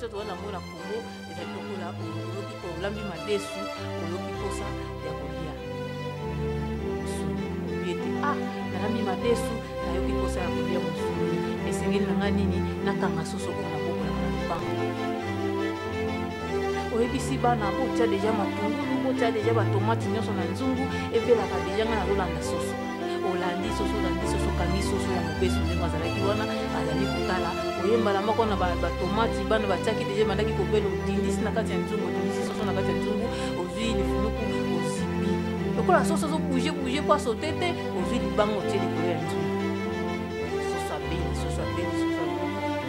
information to wana mona Congo ezali lokola oyoki kolambi madesu oyoki posa ya kolia nalambi madesu nayoki posa ya kolia mosulu esengeli nanga nini nakanga soso mpona bokola na lipango oyebisi bana botia deja matungulu botia deja batomati nyonso na nzungu ebelaka deja nga nazolanda soso olandi soso kangi soso ya mobesu ndenge azalaki wana azali kotala oyembala moko na batomati bana batiaki deja bandaki kobela odindisi na kati ya nzungu odindisi soso na kati ya nzungu ozwi lifunuku ozipi lokola soso ozobouge po asote te ozwi libango otie likolo ya nzungu soso abeli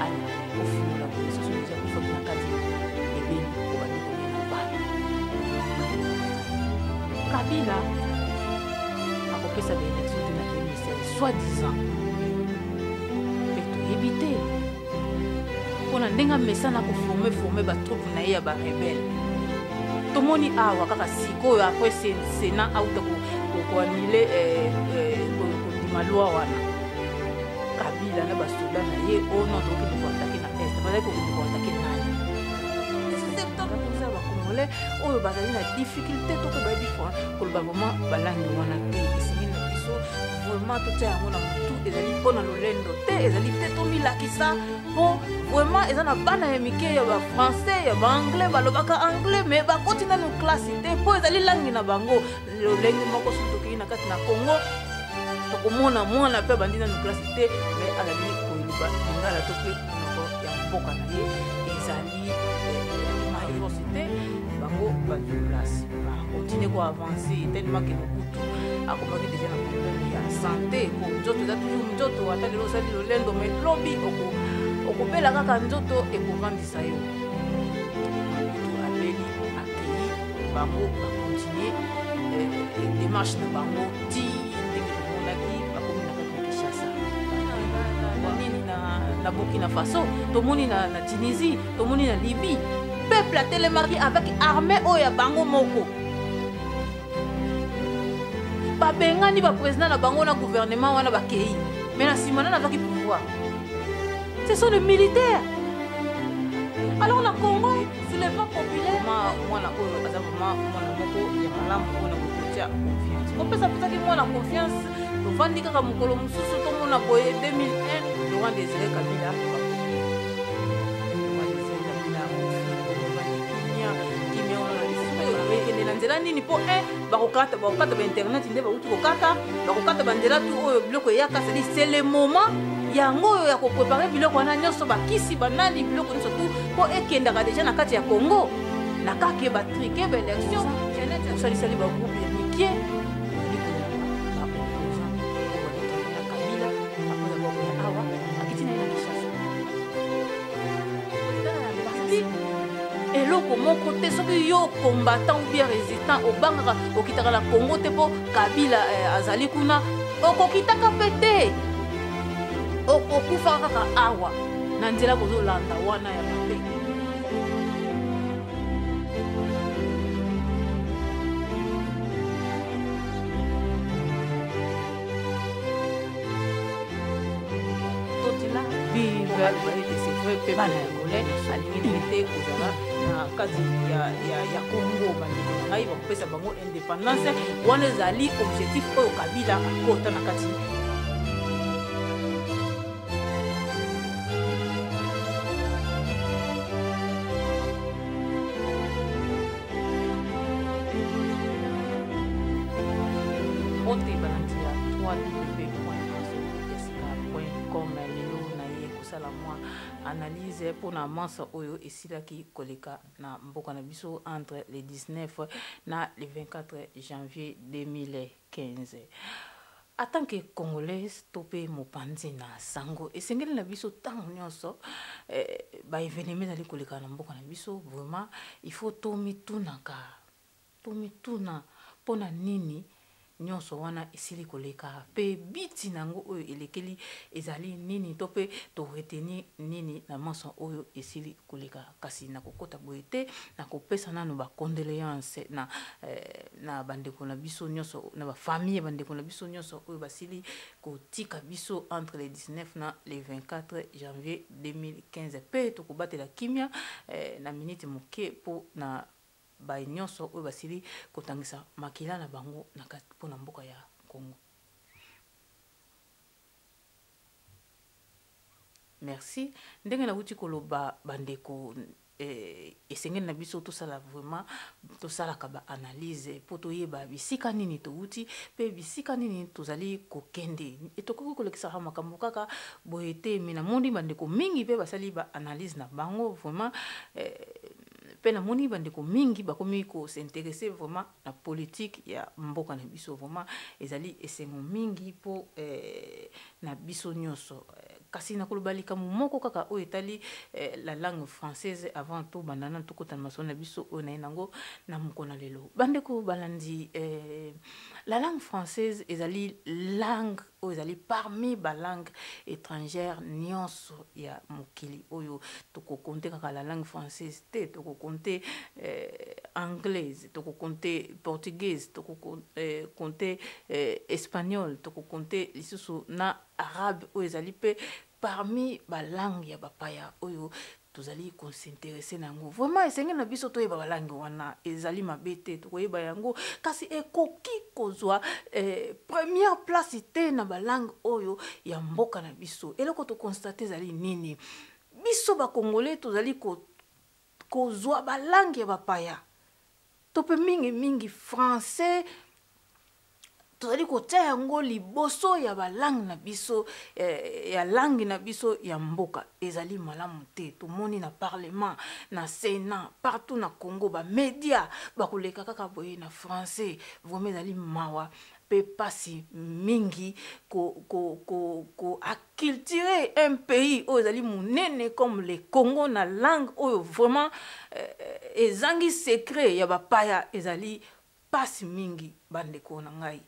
ali ofunula soso deja kofaki na kati ebeli obandi kolia na bana Kabila akopesa baélection te na ministère soi-disant mpe toyebi te mpona ndenge amesana koforme batroupe na ye ya barebele tomoni awa kaka sikoyo apres sena auta koanile kondima lwa wana Kabila na basoda na ye ono tokende koatake na este bazali kokende koatake nani bakongolais oyo bazali na difficulté to kobayebi koloba vraiment balangi wana te esengeli na biso vraiment totia yango na motu ezali mpona lolendo te ezali te tomilakisa mpo vraiment eza na bana ya mike ya bafrançais ya baanglais balobaka anglais mais bakoti nanu classe te mpo ezali langi na bango lolenge moko soki tokei na kati na Congo tokomona mwana mpe bandi nanu classe te mais azali koyeluba lingala to mpe monoko ya mboka na ye ezali université bango badi place continue ko avancer tellement que lokutu akomaki déjà na problème ya santé ko nzoto eza toujours nzoto ata lelo osali lolendo mais lobi okopela kaka nzoto ekovandisa yo lokutu abeli akei bango bakontinue démarche na bango ti ndenge tomonaki bakomi na kati na Kinshasa nini na Burkina Faso tomoni na Tunisie tomoni na Libye peuple a télémarqué avec armée oya bango moko babengani ba président na bango na gouvernement wana bakei mais na simana na vaki pouvoir ce sont les militaires alors na Congo soulèvement populaire mwana oyo aza vraiment mwana moko ya malamu mpona kokotia confiance kopesa pesaki mwana confiance tovandi kaka mokolo mosusu tomona boye 2001 Laurent Désiré Kabila nzela nini po bakokata ba internet nde bauti kokata bakokata banzela tu oyo biloko eyaka sedi c'est le moment yango oyo ya koprepare biloko wana nyonso bakisi banani biloko nyonso tu mpo ekendaka deja na kati ya Congo na kaka batrike baélection osalisali bagroupe ya mikie awa akiti na ye na Kinshasa eloko moko te soki yo combattant ou bien résistant obangaka okitaka na Congo te mpo Kabila azali kuna okokitaka mpe te okufaka kaka awa na nzela kozolanda wana ya mabe totila vive c'est vrai mpe bana ya ngolais alingi te kozala na kati ya Congo bandeko na ngai bakopesa bango indépendance wana ezali objectif oyo Kabila akota na kati ote balandi ya 3w.com lelo na ye kosala mwa analyse mpona mansa oyo esilaki koleka na mboka na biso entre le 19 na le 24 janvier 2015 en tant que congolaise topé mopanzi na sango esengeli na biso ntango nyonso baévénement ezali koleka na mboka na biso vraiment il faut tomituna mpona nini nyonso wana esili koleka pe biti nango oyo elekeli ezali nini to pe to retenir nini na maso oyo esili koleka kasi na kokota boye te na kopesa nano ba condoléances na bandeko na biso nyonso na ba famille bandeko na biso nyonso oyo basili kotika biso entre le 19 na le 24 janvier 2015 pe to kobatela kimia na minute moke po na ba nyonso oyo basili kotangisa makila na bango na pona mboka ya Congo. Merci. Ndenge na wuti koloba bandeko esengeli na biso to sala vraiment to sala ka ba analyse po to yeba bisika nini to wuti pe bisika nini tozali kokende etoko kolekisa makambo kaka boyete mina mondi bandeko mingi pe basali ba analyse na bango vraiment pe na moni bandeko mingi bakomi ko s'intéresser vraiment na politique ya mboka na biso vraiment ezali esengo mingi po na biso nyonso kasi na koloba likambo moko kaka oyo etali la langue française avant tout bandana to kota maso na biso oyo na nango na mokona lelo bandeko balandi la langue française ezali langue oyo ezali parmi ba langue étrangère nyonso ya mokili oyo toko compter kaka la langue française te toko compter anglaise toko compter portugaise toko compter espagnol toko compter lisusu na arabe oyo ezali pe parmi ba langue ya bapaya oyo tozali s'intéresser nango vraiment esengeli na biso toyeba balangue wana ezali mabete tokoyeba yango kasi ekoki kozwa première place te na balangue oyo ya mboka na biso eloko to constate ezali nini biso ba congolais tozali kozwa balangue ya bapaya to pe mingi français tozali kotia yango liboso ya balangue na biso ya langue na biso ya mboka ezali malamu te tomoni na parlement na sénat partout na Congo ba média bakoleka kaka boye na français vraiment ezali mawa pe pasi mingi ko acculturer un pays oyo ezali munene comme le Congo na langue oyo vraiment ezangi secret ya bapaya ezali pasi mingi bandeko na ngai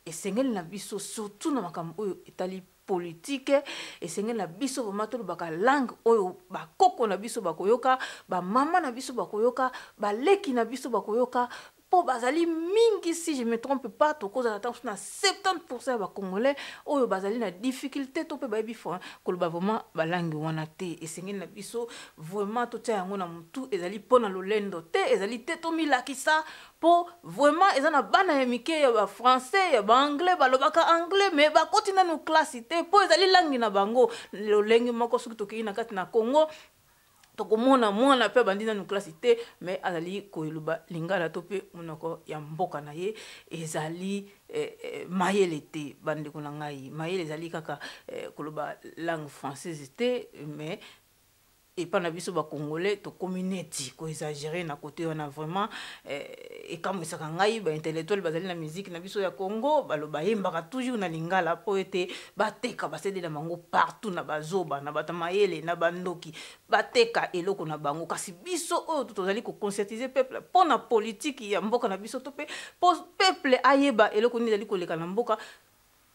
esengeli na biso surtout na makambo oyo etali politique esengeli na biso vraiment tolobaka langue oyo bakoko na biso bakoyoka bamama na biso bakoyoka baleki na biso bakoyoka po bazali mingi si je me trompe pas tokozala ta na 70% ya bacongolais oyo bazali na difficulté to pe bayebi fo koloba vraiment balangue wana te esengeli na biso vraiment totia yango na mutu ezali pona lolendo te ezali te tomilakisa po vraiment ezana bana ya mike ya ba français ya ba anglais balobaka anglais mais bakoti nanu classe te po ezali langue na bango lolenge moko soki tokei na kati na Congo tokomona mwana pe bandina nu classe te mais azali koyeluba lingala to pe monoko ya mboka na ye ezali mayele te bandeko na ngai mayele ezali kaka koloba langue française te mais et pas na biso ba congolais to communauté ko exagérer na côté on a vraiment et comme ça ngai ba intellectuel bazali na musique na biso ya Congo baloba yembaka toujours na lingala po ete bateka basede na bango partout na bazoba na batamayele na bandoki bateka eloko na bango kasi biso oyo tozali ko conscientiser peuple pona politique ya mboka na biso to pe peuple ayeba eloko ni zali koleka na mboka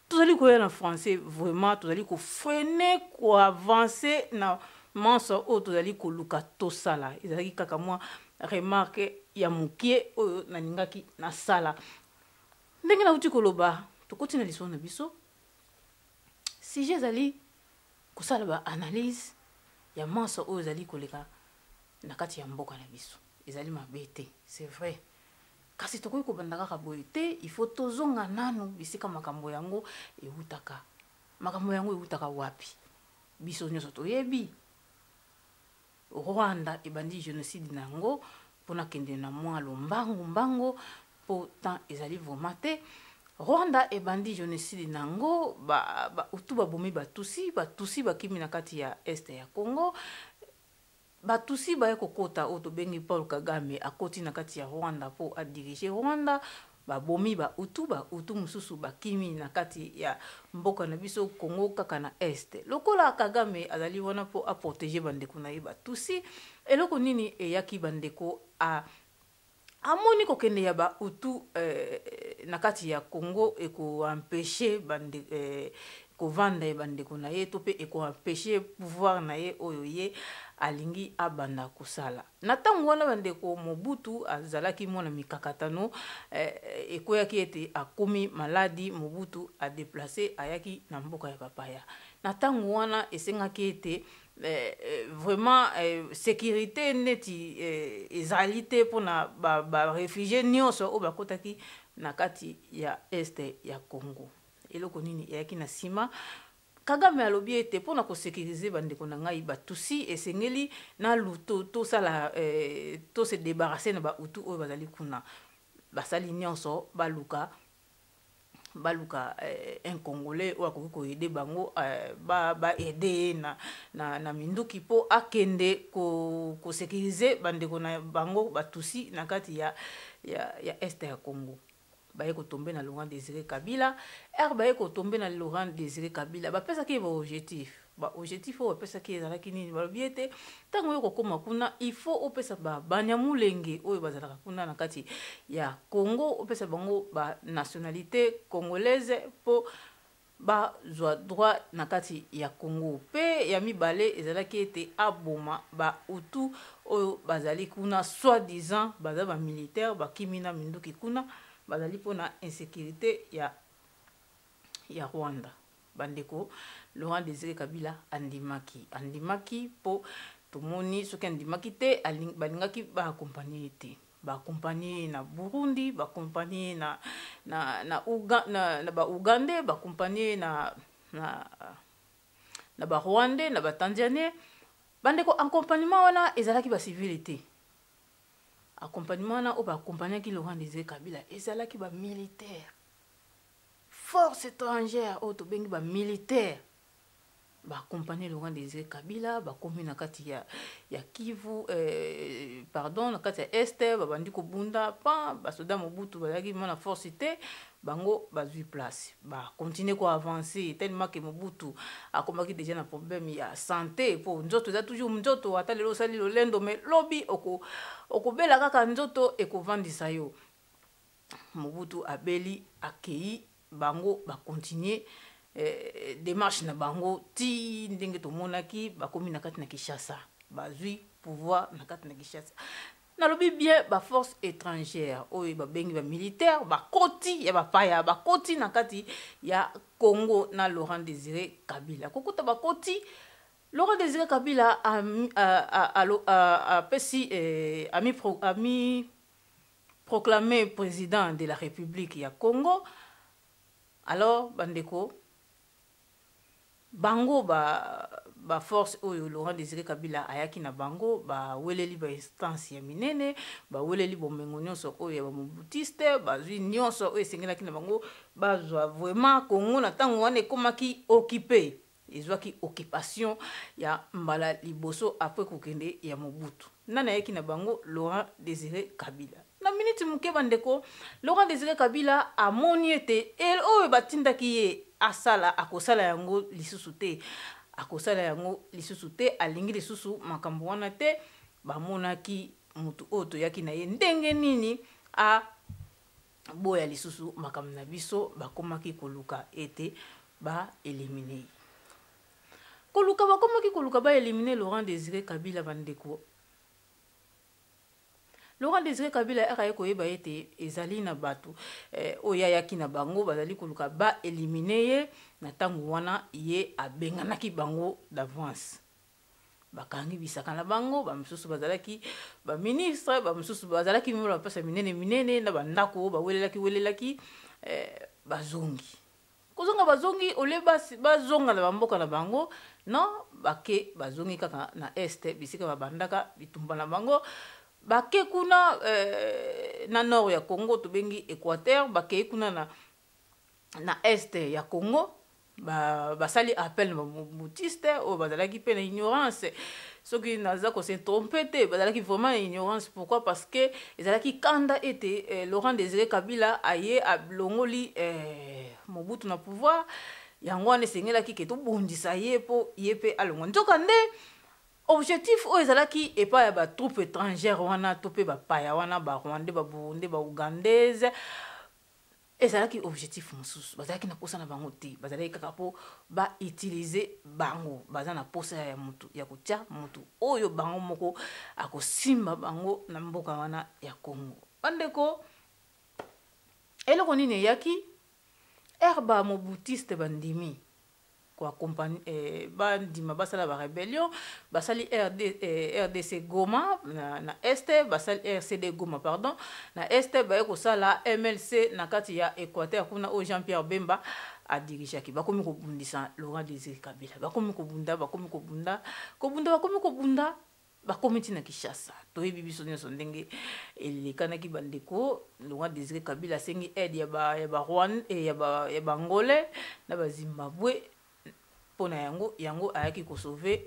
tozali ko ya na français vraiment tozali ko freiner ko avancer na manso oyo tozali koluka tosala ezalaki kaka mwa remarque ya mokie oyo nalingaki na sala ndenge nauti koloba tokoti na liso na biso sujet ezali kosala ba analyse ya manso oyo ezali koleka na kati ya mboka na biso ezali mabe te c'est vrai kasi tokoki kobanda kaka boye te il faut tozonga nanu bisika makambo yango eutaka wapi biso nyonso toyebi Rwanda ebandi génocide nango pona kende na mwa lombango pourtant ezali vraiment te Rwanda ebandi génocide nango utu babomi batusi bakimi na kati ya este ya Congo batusi baye kokota oto bengi Paul Kagame akoti na kati ya Rwanda po a diriger Rwanda babomi utu mususu bakimi na kati ya mboka na biso Congo kaka na este lokola Kagame azali wana po a protéger bandeko na ye batusi eloko nini eyaki bandeko a amoni kokende ya ba utu na kati ya Congo ekoempêche bande kovanda ye bandeko na ye to pe ekoempêche pouvoir na ye oyo ye alingi abanda kosala na ntango wana bandeko Mobutu azalaki mwana mikakatano ekoyaki ete akomi maladi. Mobutu adeplace ayaki na mboka ya bapaya na ntango wana esengaki ete vraiment sécurité neti ezali te mpona baréfugie nyonso oyo bakotaki na kati ya este ya Congo. Eloko nini eyaki na nsima Kagame alobi ete mpona kosécuriser bandeko na ngai batusi esengeli na luto tosala se débarrasser na bautu oyo bazali kuna basali nyonso baluka un Congolais oyo akoki koyede bango baede na minduki mpo akende kosécuriser bandeko na bango batusi na kati ya este ya Congo. Baye kotombe na Laurent Désiré Kabila baye kotombe na Laurent Désiré Kabila bapesaki ba objectif oyo bapesaki ezalaki nini balobi ete ntango oyo kokoma kuna il faut opesa banyamulenge oyo bazalaka kuna na kati ya Congo opesa bango ba nationalité congolaise mpo bazwa droit na kati ya Congo pe ya mibale ezalaki ete aboma bautu oyo bazali kuna soi-disant baza ba militaire bakimi na minduki kuna bazali pona insécurité ya Rwanda. Bandeko Laurent Désiré Kabila andimaki po tomoni soki andimaki te balingaki baakompanye te baakompanye na Burundi baakompanye na Uganda baakompanye na ba Rwandais na ba Tanzaniens. Bandeko accompagnement wana ezalaki ba civilité accompagnement wana o baakompanyaki Laurent Désiré Kabila ezalaki ba militaire force étrangère o to bengi ba militaire baakompanye Laurent Désiré Kabila bakomi na kati ya Kivu pardon na kati ya este babandi kobunda pa basoda Mobutu bazalaki na force te bango bazwi place continue ko avancer tellement que Mobutu akomaki déjà na problème ya santé po nzoto za toujours nzoto ata lelo sali lolendo mais lobi okobela kaka nzoto ekovandisa yo. Mobutu abeli akei bango continue démarche na bango ti ndenge tomonaki bakomi na kati na Kinshasa bazwi pouvoir na kati na Kinshasa. Nalobi bien ba force étrangère oyo babengi ba militaire bakoti ya bapaya bakoti na kati ya Congo na Laurent Désiré Kabila kokuta bakoti Laurent Désiré Kabila a mis proclamé président de la République ya Congo. Alors bandeko bango ba force oyo Laurent Désiré Kabila ayaki na bango ba weleli ba instance ya minene ba weleli bomengo nyonso oyo ya bamobutiste bazwi nyonso oyo esengelaki na bango bazwa vraiment Congo na ntango wana ekomaki occupé ezwaki occupation ya mbala liboso après kokende ya Mobutu nana ayaki na bango Laurent Désiré Kabila. Na minute muke bandeko Laurent Désiré Kabila amoni ete oyo batindaki ye asala akosala yango lisusu te alingi lisusu makambo wana te bamonaki mutu oyo toyaki na ye ndenge nini a boya lisusu makambo na biso bakomaki koluka ete baelimine bakomaki koluka baelimine Laurent Désiré Kabila bandeko. Laurent Désiré Kabila akaye koyeba ete ezali na batu oya yaki na bango bazali koluka ba éliminer ye na tango wana ye abenganaki bango d'avance bakangi bisaka na bango bamisusu bazalaki ba ministre bamisusu bazalaki mimo bapesa minene na bandako welelaki bazongi kozonga bazongi ole bazonga na bamboka na bango non bake bazongi kaka na este bisika babandaka bitumba na bango bake kuna na nord ya Congo tobengi Équateur bake kuna na este ya Congo basali appel mobutiste o bazalaki pe na ignorance soki naza ko se tromper te bazalaki vraiment ignorance. Pourquoi? Parce que ezalaki kanda ete Laurent Désiré Kabila aye ablongoli Mobutu na pouvoir yango ane sengelaki ke to bondisa ye po ye pe alongo nzoka nde objectif oyo ezalaki epai ya batroupe étrangère wana to mpe bapaya wana barwandais baburundais baougandaise ezalaki objectif mosusu bazalaki na posa na bango te bazalaki kaka mpo bautilize bango baza na posa ya motu ya kotia motu oyo bango moko akosimba bango na mboka wana ya Congo. Bandeko eloko nini eyaki erba mobutiste bandimi kwa compagnie bandima basala ba rébellion basali RDC Goma na este basali RCD Goma pardon na este baye kosala MLC na kati ya Équateur kuna o Jean-Pierre Bemba a dirigé ki bakomi ko bundisa Laurent Désiré Kabila bakomi ko bunda bakomi tina Kinshasa toyebi biso nyonso ndenge elekanaki bandeko Laurent Désiré Kabila sengi aide ya ba Rwanda ya ba Angolais na ba Zimbabwe pona yango ayaki ko sauver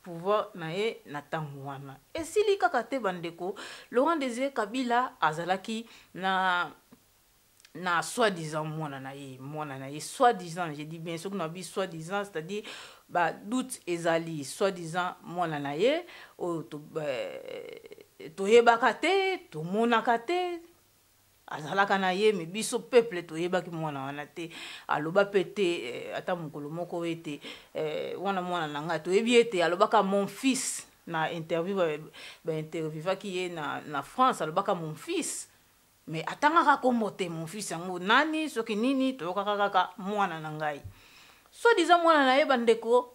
pouvoir na ye na tango wana esili kaka te bandeko Laurent Désiré Kabila azalaki na soi-disant mwana na ye soi-disant je dis bien sûr que na bi soi-disant c'est-à-dire ba doute ezali soi-disant mwana na ye o to yebaka te to monaka te azalaka na ye me biso peuple to yebaki mwana wana te aloba pete ata mokolo moko ete wana mwana na ngai to yebi ete alobaka mon fils na interview interviewaki ye na France alobaka mon fils mais atangaka kombo te mon fils yango nani soki nini toyokaka kaka mwana na ngai soi-disant mwana na ye bandeko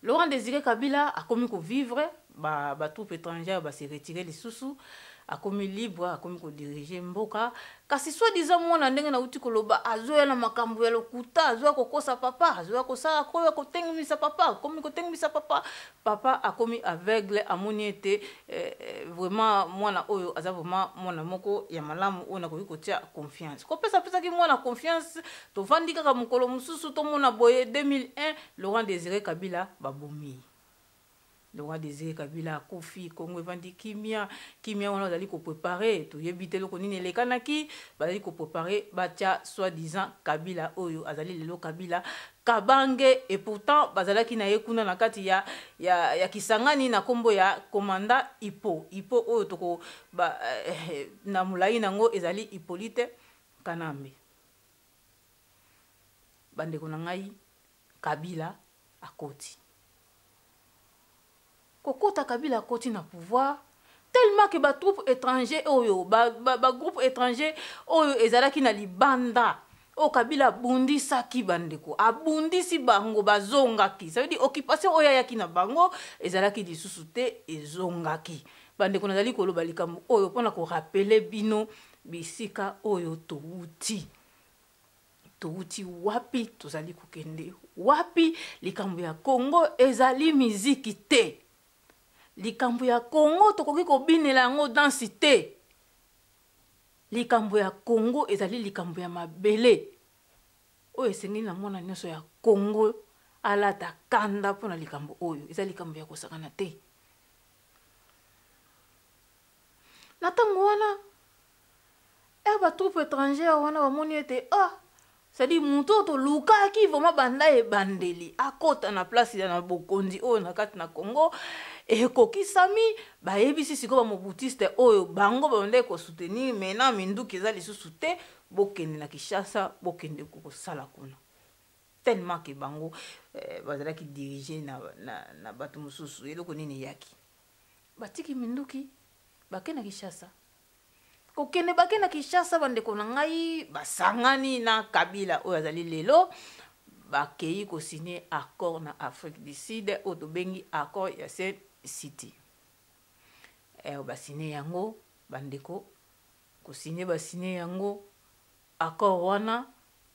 Laurent Désiré Kabila akomi ko vivre ba troupe étrangère ba se retirer les sous akomi libre akomi ko diriger mboka kasi soi-disant mwana ndenge na uti koloba azoya na makambo ya lokuta azoya kokosa papa azoya kosala koyo kotengimisa papa akomi kotengimisa papa akomi aveugle amoni ete vraiment mwana oyo aza vraiment mwana moko ya malamu ona koyi kotia confiance kopesa ki mwana confiance to vandi kaka mokolo mususu to mona boye 2001 Laurent Désiré Kabila babomi Laurent Désiré Kabila kofi Congo evandi kimia wana bazali ko préparer to yebite loko nini lekanaki bazali ko préparer batia soi-disant Kabila oyo azali lelo Kabila Kabange et pourtant bazalaki na yekuna na kati ya Kisangani na kombo ya commandant Ipo oyo toko na mulai nango ezali Hippolyte Kanambe bandeko na ngai Kabila akoti kokota Kabila koti na pouvoir tellement que ba troupe étranger oyo ba groupe étranger oyo ezalaki na libanda o Kabila bundisa ki bandeko abundisi bango bazongaki ça veut dire occupation oyo yaki na bango ezalaki lisusu te ezongaki bandeko nazali koloba likambo oyo pona ko rappeler bino bisika oyo touti wapi tozali kokende wapi likambo ya Congo ezali miziki te likambo ya Congo tokoki kobinela yango dansi te likambo ya Congo ezali likambo ya mabele oyo esengi na mwana nyonso ya Congo alata kanda mpona likambo oyo ezali likambo ya kosakana te na ntango wana ba troupe étrangère wana bamoni ete c'est-à-dire muto to luka ki vraiment banda e bandeli akota na place ya na bokonzi oyo na kati na Congo ekokisami bayebisi siko ba mobutiste oyo bango bande ko soutenir mena minduki eza lisusu te bokende na Kinshasa bokende kokosala kuna tellement que bango bazalaki diriger na bato mosusu eloko nini yaki batiki minduki bakena Kinshasa kokende bakena Kinshasa bandeko na ngai basangani na Kabila oyo azali lelo bakei ko signer accord na Afrique du Sud o to bengi accord ya City basine yango bandeko ko signer basine yango accord wana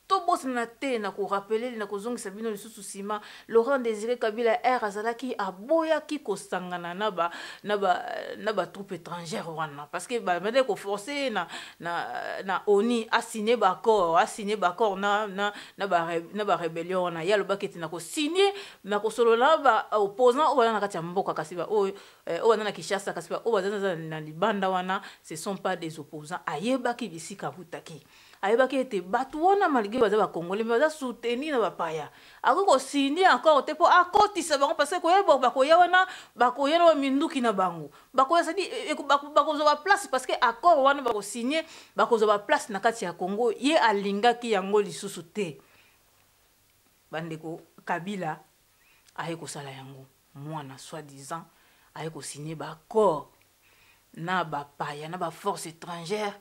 to bosana te na ko rappeler na ko zongisa bino lisusu sima Laurent Désiré Kabila azalaki aboyaki ko sangana na ba troupe étrangère wana parce que ba mede ko forcer na ONU a signer ba accord na ba rébellion na ya lobaketi na ko signer na ko solo na ba opposant o wana na kati ya mboka kasi ba o wana na Kinshasa kasi ba o bazana na libanda wana ce sont pas des opposants ayebaki bisika butaki ayebaki ete bato wana malgré baza bacongolais mais baza soutenir na bapaya akoki kosigne encore te mpo akotisa bango parce que koyeba bakoya wana bakoya na baminduki na bango bakoya sadi bakozwa baplace parce que accord wana bakosigne bakozwa baplace na kati ya Congo ye alingaki yango lisusu te bandeko Kabila aye kosala yango mwana soi-disant aye kosigne baaccord na bapaya na baforce étrangère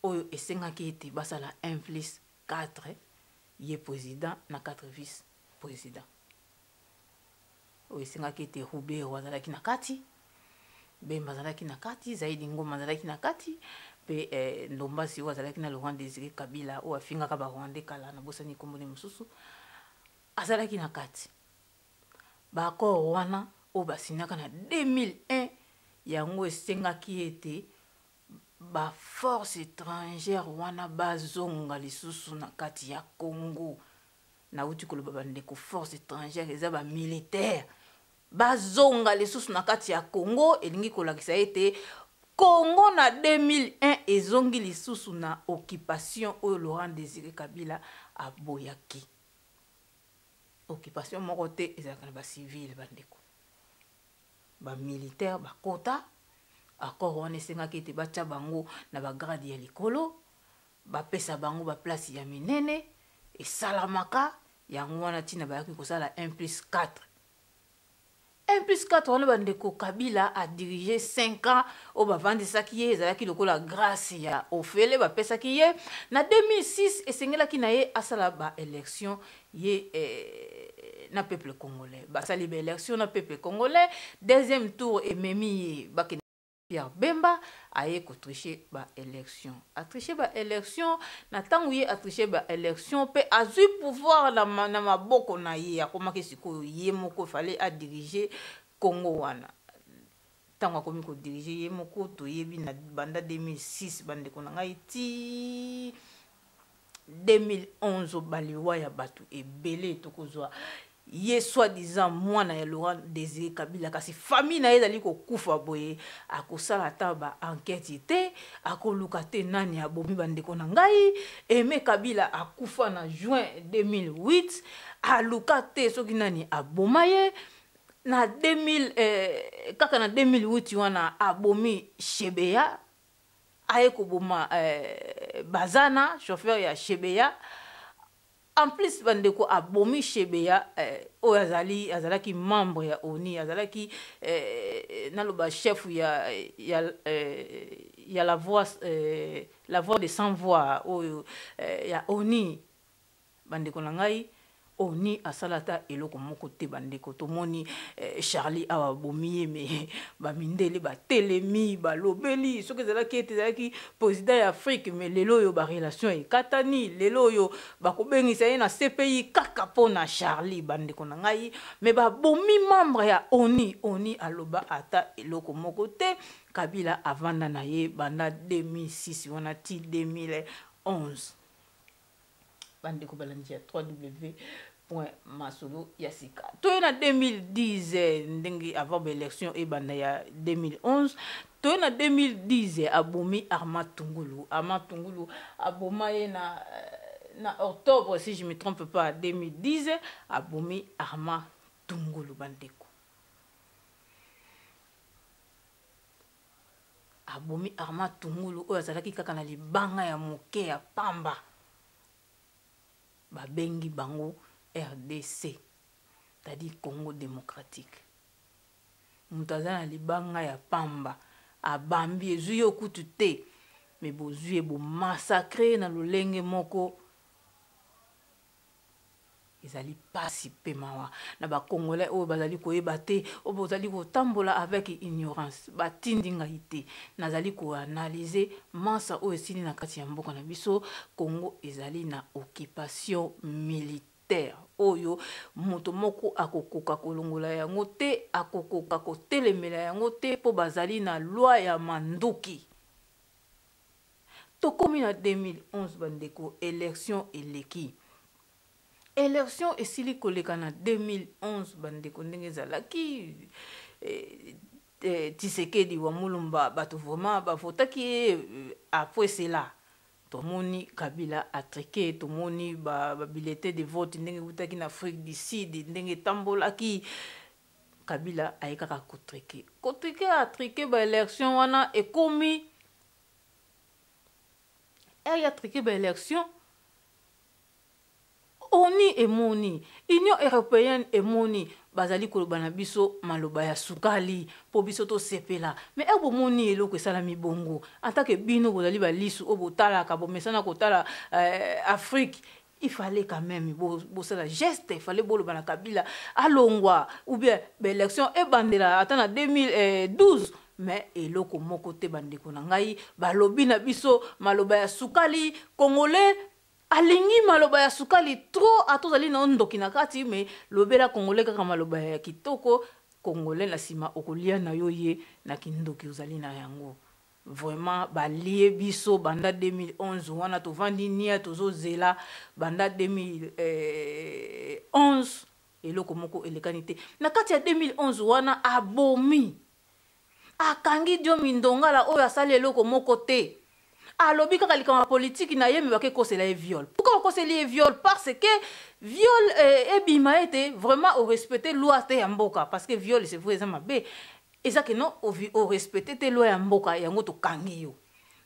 oyo esengaki ete basala 1+4 ye président na 4 vice président oyo esengaki ete Rubero azalaki na kati Bemba azalaki na kati Zaidi Ngoma azalaki na kati pe Ndombasi oyo azalaki na Laurent Désiré Kabila oyo afingaka barwandais kala na bosani kombone mosusu azalaki na kati baaccord wana oyo basinyaka na 2001 yango esengaki ete ba force étrangère wana bazonga lisusu na kati ya Congo na uti koloba bandeko force étrangère eza ba militaire bazonga lisusu na kati ya Congo elingi kolakisa ete Congo na 2001 ezongi lisusu na occupation oyo Laurent Désiré Kabila aboyaki occupation moko te ezalaka na ba civil bandeko ba militaire bakota accord wana esengaki ete batya bango na bagrade ya likolo bapesa bango baplace ya minene esalamaka yango wana ntina bayaki kosala 1+4 1+4 wana bandeko Kabila a dirigé 5 ans oyo bavandisaki ye ezalaki lokola grâce ya ofele bapesaki ye na 2006 esengelaki na ye asala baélection ye na peuple congolais basali baélection na peuple congolais deuxième tour ememi ye bakende Pierre Bemba aye kotricher ba élection a tricher ba élection na tangu ye a tricher ba élection pe azui pouvoir na maboko na ye akomaki sikoyo ye moko fallait a diriger Congo wana tangu akomi ko diriger ye moko toyebi na banda 2006 bandeko na ngai ti 2011 baliwa ya batu ebele tokozwa ye soi-disant mwana ya Laurent Désiré Kabila kasi famille na ye ezali kokufa boye akosala ta ba enquête te akoluka te nani abomi bandeko na ngai Aimé Kabila akufa na juin 2008 aluka te soki nani aboma ye na 2000 kaka na 2008 wana abomi Shebeya aye koboma Bazana chauffeur ya Shebeya en plus bandeko abomi Shebeya oyo azalaki membre ya ONI azalaki naloba chef ya la voix de sans voix oyo ya ONI bandeko na ngai ONI asalata eloko moko te bandeko tomoni Charlie awa bomi me bamindele batelemi balobeli soki ezalaki ete ezalaki président ya Afrique mais lelo oyo ba relation ekatani lelo oyo bakobengisa ye na CPI kaka pona Charlie bandeko na ngai mais babomi membre ya ONI aloba ata eloko moko te Kabila avanda na ye banda 2006 wana ti 2011 bandeko balandi ya 3w.masolo yasika toye na 2010 ndenge avant l'élection et banda ya 2011 toye na 2010 abomi Armand Tungulu aboma ye na octobre si je me trompe pas 2010 abomi Armand Tungulu bandeko abomi Armand Tungulu oyo azalaki kaka na libanga ya moke ya pamba babengi bango RDC c'est-à-dire Congo démocratique mutu aza na libanga ya pamba abambi ezwi yo kutu te me bozwi bomassacre na lolenge moko ezali pasi pe mawa na bakongolais oyo bazali koyeba te oyo bozali kotambola avec ignorance batindi ngai te nazali koanalyse masa oyo esili na kati ya mboka na biso Congo ezali na occupation militaire oyo moto moko akokoka kolongola yango te akokoka kotelemela yango te po bazali na loi ya manduki tokomi na 2011 bandeko élection eleki élection esili koleka na 2011 bandeko ndenge ezalaki Tshisekedi wa Mulumba bato vraiment bavotaki après cela tomoni Kabila a triqué, tomoni ba bulletin de vote ndenge utaki na Afrique du Sud ndenge tambolaki Kabila aika kotrike a triqué ba élection wana ekomi ya triqué ba élection oni emoni Union européenne emoni bazali koloba na biso maloba ya sukali po biso to sepela mais ebo moni eloko esala mibongo en tant que bino bozali balisu o botalaka bomesana kotala Afrique il fallait quand même bosala geste il fallait boloba na Kabila alongwa ou bien l'élection ebandela ata na 2012 mais eloko moko te bandeko na ngai balobi na biso maloba ya sukali congolais alingi maloba ya sukali trop atozali na ndoki na kati mais lobela congolais kaka maloba ya kitoko congolais na sima okolia na yo ye na kindoki ozali na yango vraiment balie biso banda 2011 wana tovandi nia tozozela banda 2011 eloko moko elekani te na kati ya 2011 wana abomi akangi Diomi Ndongala oyo asali eloko moko te alobi kaka likama politique na yemi bake kosela e viol. Pourquoi koseli e viol? Parce que viol ebima ete vraiment au respecter loi te ya mboka parce que viol c'est vrai ça mabe. Et ça que non au respecter te loi ya mboka yango to kangi yo.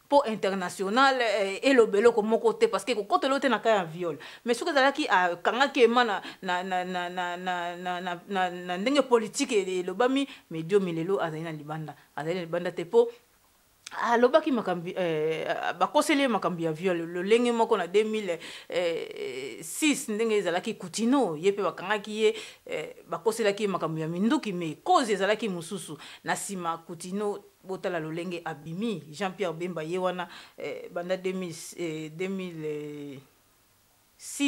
Po international et le belo comme mon côté parce que quand l'autre n'a qu'un viol mais ce que ça là qui a kanga qui emana na ndenge politique et le bami mais Dieu milelo azali libanda te po alobaki makambi bakoseli makambi ya viol le lenge moko na 2006 ndenge ezalaki Kutino yepe bakangaki ye bakoselaki makambi ya minduki mais cause ezalaki mususu na sima Kutino botala lolenge abimi Jean-Pierre Bemba ye wana banda 2006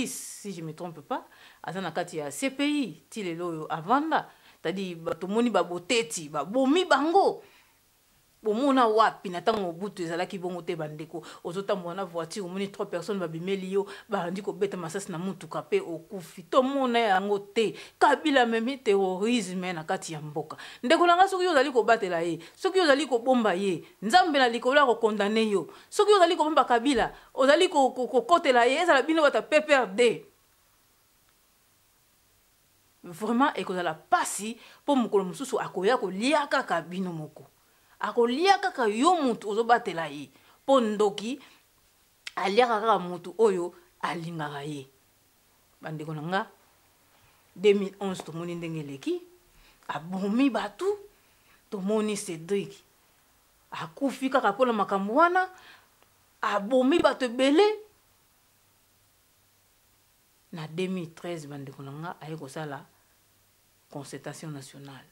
si je me trompe pas azana kati ya CPI tilelo avanda tadi batomoni baboteti babomi bango bomona wapi na tango butu ezalaki bongo te bandeko ozotambola na voiture omoni 3 personnes babimeli yo bandi kobeta masasi na mutuka pe okufi tomona yango te Kabila memi terrorisme na kati ya mboka ndeko nanga soki ozali kobatela ye soki ozali kobomba ye nzambe na likola ko condamner yo soki ozali kobomba Kabila ozali kokotela ye ezala bino bata PPRD vraiment ekozala pasi po mokolo mususu akoya kolia kaka bino moko akolia kaka yo mutu ozobatela ye po ndoki aliaka kaka mutu oyo alingaka ye bandeko nanga 2011 tomoni ndenge leki abomi batu tomoni Cédric akufi kaka pona makambo wana abomi batu ebele na 2013 bandeko nanga aye kosala concertation nationale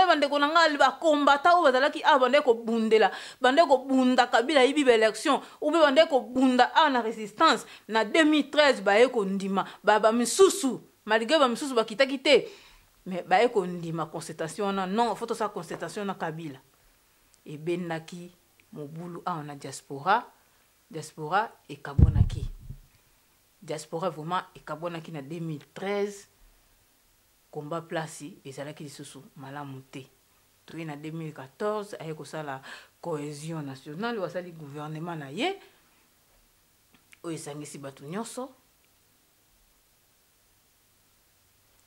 bandeko nanga ba combattant o bazalaki bande ko bundela bande ko bunda Kabila yibi élection ou be bande ko bunda na résistance na 2013 ba ko ndima ba misusu malgré ba misusu ba kitaki te mais ba ko ndima concertation non faut ça concertation na Kabila e benaki mobulu na diaspora e kabonaki diaspora vraiment e kabonaki na 2013 combat place ezalaki lisusu malamu te toyi na 2014 aye kosala cohésion nationale wasali gouvernement na ye oyo esangisi bato nyonso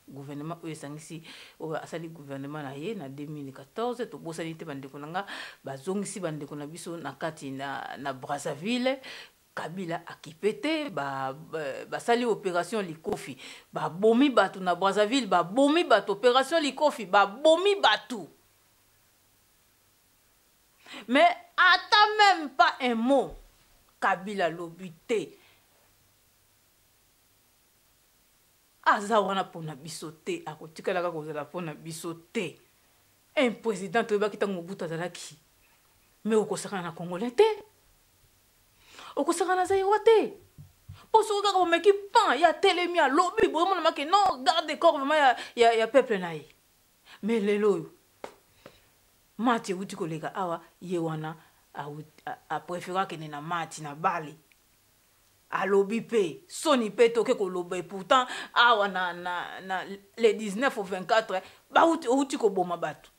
gouvernement oyo esangisi oyo asali gouvernement na ye na 2014 tobosani te bandeko nanga bazongisi bandeko na biso na kati na Brazzaville Kabila akipete basali opération Likofi bomi batu na Brazzaville bomi batu opération Likofi bomi batu mais attends même pas un mot Kabila lobité aza wana pona bisote akotikala kaka kozala pona bisote un président toyebaki ntango Mobutu azalaki mais okosakana na Congolais te okosaka na zaïwa te poso kaka bomeki pan ya telemi ya lobi bomona make non garde corps vraiment ya peuple na ye mais lelo mati uti koleka awa ye wana a préféra kene na mati na bali alobi pe soni pe toke koloba pourtant awa na les 19 ou 24 ba uti ko boma batu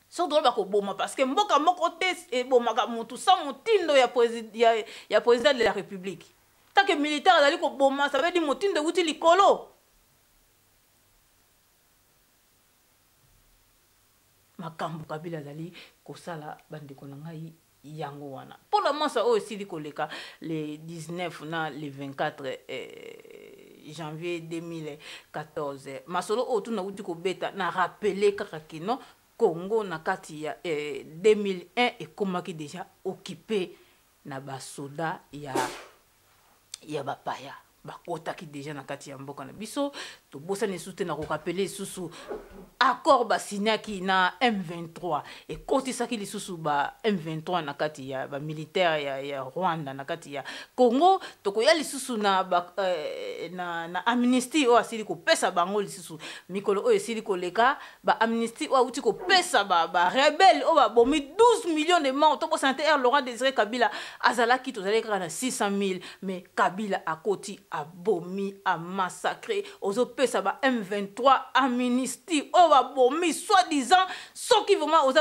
surtout ba ko boma parce que mboka moko te e bomaka mutu sans motindo ya président de la République. Tant que militaire azali ko boma ça veut dire motindo uti likolo. Makambo Kabila azali kosala bandeko na ngai yango wana. Pour le moment ça aussi li koleka le 19 na le 24 janvier 2014. Masolo o tuna uti ko beta na rappeler kaka kino Congo na kati ya 2001 ekomaki déjà occupé na basoda ya bapaya bakotaki déjà na kati ya mboka na biso to bosani sute na ko rappeler susu accord ba signaki na M23 et kotisaki lisusu ba M23 na kati ya ba militaire ya Rwanda na kati ya Congo to ko ya lisusu na na amnistie o asili ko pesa bango lisusu mikolo o esili ko leka ba amnistie o uti ko pesa ba rebelle o ba bomi 12 millions de morts to ko santé Laurent Désiré Kabila azalaki to zaleka na 600 000 mais Kabila akoti a bomi a massacré ozo pesa ba M23 amnistie o ba bomi soi-disant ce qui vraiment aux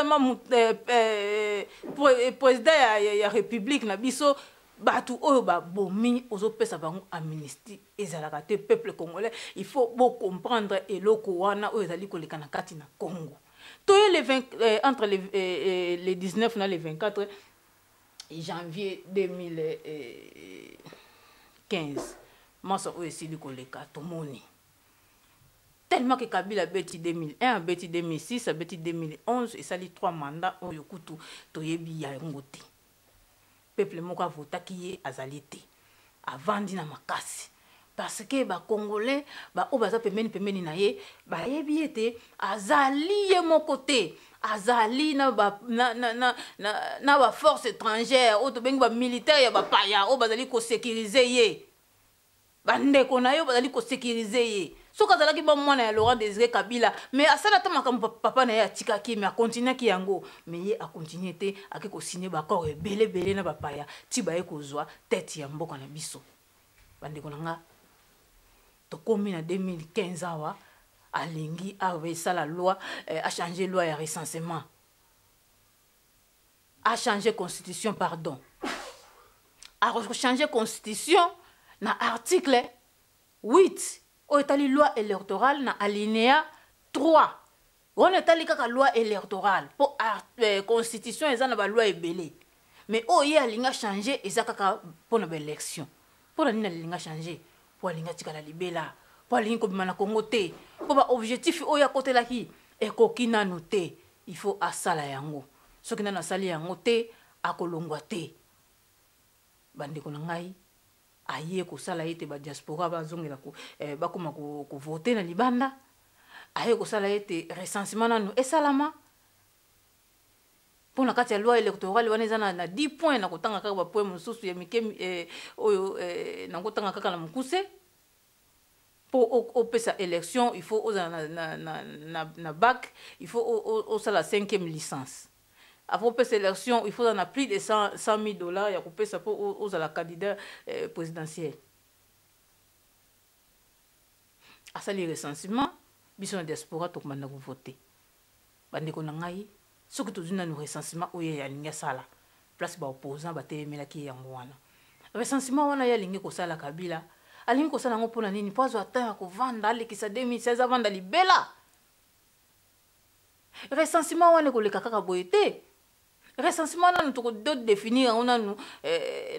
président ya république na biso batu o ba bomi ozo pesa bango amnistie ezalaka te peuple congolais il faut beaucoup comprendre eloko wana o ezali koleka na kati na Congo to entre les 19 na les 24 janvier 2015 masa o esili koleka tomoni tellement que Kabila beti 2001 beti 2006 beti 2011 et sali 3 mandats o yokutu toyebi ya ngote peuple moko avotaki ye azali te avandi na makasi parce que ba congolais ba o baza pembeni na ye ba yebi ete azali ye moko te azali na ba na ba force étrangère o to bengi ba militaire ya ba paya o bazali ko sécuriser ye bandeko na yo bazali ko sécuriser ye soka azalaki ba mwana ya Laurent Désiré Kabila mais asala ta makambo papa na ye atikaki mais a continuer ki yango mais ye a continuer te aki ko signer ba corps belé na ba paya ti ba ye ko zwa tête ya mboka na biso bandeko na nga to komi na 2015 awa alingi avait ça la loi a changé loi ya recensement a changé constitution pardon a changé constitution na article 8 o etali loi électorale na alinéa 3 on etali kaka loi électorale pour constitution eza na ba loi ebele mais o ye alinga changer eza kaka pour na élection pour na nina linga changer pour alinga tikala libela pour alinga ko bimana Congo te pour ba objectif o ya kotelaki ekoki nanu te il faut asala yango soki na sali yango te akolongwa te bandeko na ngai aye ko sala ete ba diaspora ba zongela ko bakoma ko voter na libanda aye ko sala ete recensement nanu esalama pour na kati ya loi électorale wana eza na 10 points na kotanga kaka ba point mususu ya mike oyo na kotanga kaka na mukuse pour au pesa élection il faut na bac il faut au sala 5e licence. Avant cette élection, il faut en avoir plus de $100 000 il y a coupé ça pour aux candidats présidentiels. À ça les recensements, bison diaspora tout monde vous voter. Bande ko nangai, ce que tout d'une nous recensement où ya linga sala. Place ba opposant ba telemela ki yango wana. Recensement wana ya linga ko sala Kabila. Alinga ko sala ngo pona nini pozo atanga ko vanda le kisa 2016 vanda libela. Recensement wana ko le kaka boyete. Recensement là nous devons définir on a nous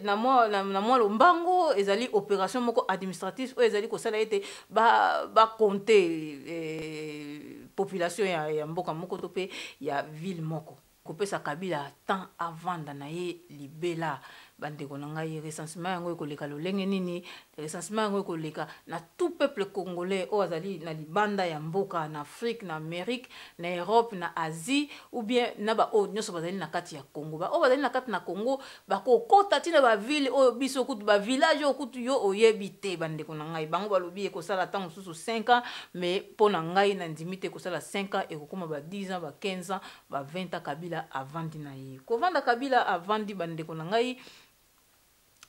na moi lombango ezali opération moko administrative ou ezali ko sala été ba compter population ya mboka moko to pe ya ville moko ko pesa Kabila temps avant na ye libela bandeko na ngai recensement yango ko leka lolenge nini recensement yango ko leka na tout peuple congolais o azali na libanda ya mboka na Afrique na Amérique na Europe na Asie ou bien na ba o nyoso bazali na kati ya Congo ba o bazali na kati na Congo ba ko kota tina ba ville o biso kutu ba village o kutu yo oyebite bandeko na ngai bango balobi e ko sala temps susu 5 ans mais pona ngai na ndimite ko sala 5 ans e ko koma ba 10 ans ba 15 ans ba 20 ans Kabila avant dina yi ko vanda Kabila avant di bandeko na ngai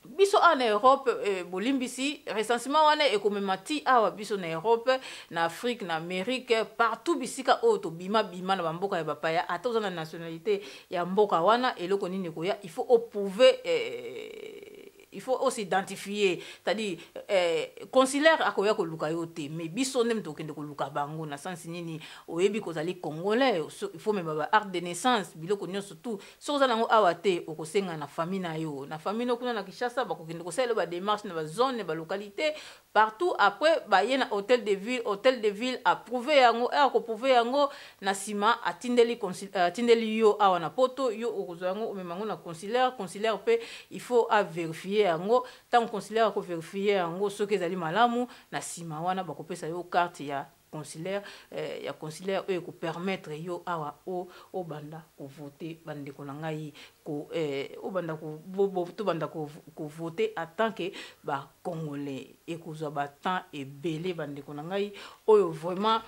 biso en Europe bolimbisi recensement wana ekomemati awa biso na Europe na Afrique na Amérique partout bisika oyo to bima na bamboka ya bapaya ata oza na nationalité ya mboka wana eloko nini koya il faut aussi identifier, c'est-à-dire consulaire akoya ko luka yote mais biso nem to kende ko luka bango na sens nini oyebi ko zali congolais il faut même ba art de naissance biloko nyo surtout so za nango awate okosenga na famille na yo na famille no kuna na Kinshasa ba ko kende ko sala ba démarche na ba zone ba localité partout après ba yena hôtel de ville approuvé yango ko prouver yango na sima atindeli yo awa na poto yo okozango omemango na consulaire pe il faut à vérifier yango tant consulaire ko vérifier yango soki ezali malamu na sima wana bakopesa yo carte ya consulaire eux ko permettre yo awa o banda ko voter bande ko ngai ko o banda ko to banda ko voter en tant que ba congolais et ko zo ba temps et belé bande ko ngai oyo vraiment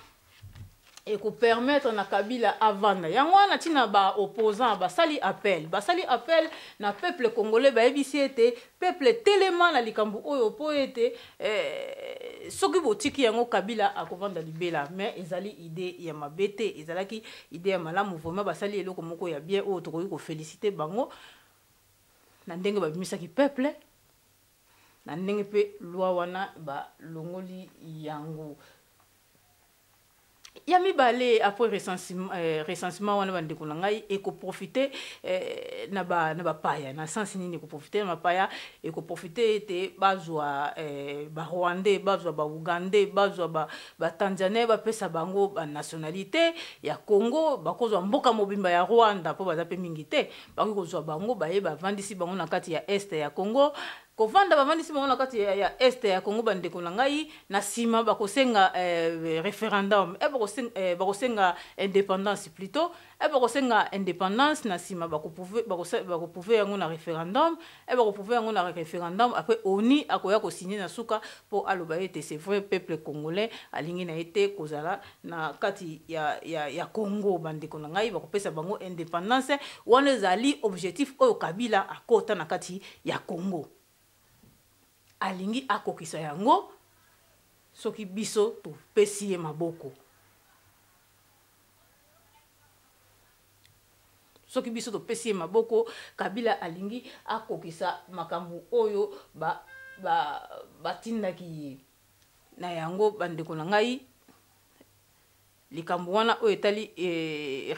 et ko permettre na Kabila avant yango na tina ba opposant basali appel na peuple congolais ba ebisiete peuple tellement na likambu oyo po ete soki botiki yango Kabila akovanda libela mais ezali idée ya mabete ezalaki idée ya malamu vraiment basali eloko moko ya bien oyo tokoki ko féliciter bango na ndenge ba bimisaki peuple na ndenge pe loi wana ba longoli yango Yami balé après recensement wana bande ko ngai et ko profiter na ba paya na sens nini ko profiter na paya et ko profiter te bazwa ba Rwandais bazwa ba Ougandais bazwa ba Tanzaniens ba pesa bango ba nationalité ya Congo bakozwa mboka mobimba ya Rwanda po baza pe mingi te bakozwa bango ba yeba vandisi bango na kati ya est ya Congo kovanda bavandisi bango na kati ya este ya Congo bandeko na ngai na sima bakosenga référendum bakosenga indépendance plutôt bakosenga indépendance na sima bakoprouver yango na référendum bakoprouver yango na référendum après oni akoya ko signer na suka pour aloba ete c'est vrai peuple congolais alingi na ete kozala na kati ya Congo bandeko na ngai bakopesa bango indépendance wana zali objectif oyo Kabila akota na kati ya Congo alingi akokisa yango soki biso to pesi maboko soki biso to pesi maboko Kabila alingi akokisa makambu oyo batindaki na yango bandeko na ngai likambu wana oyo etali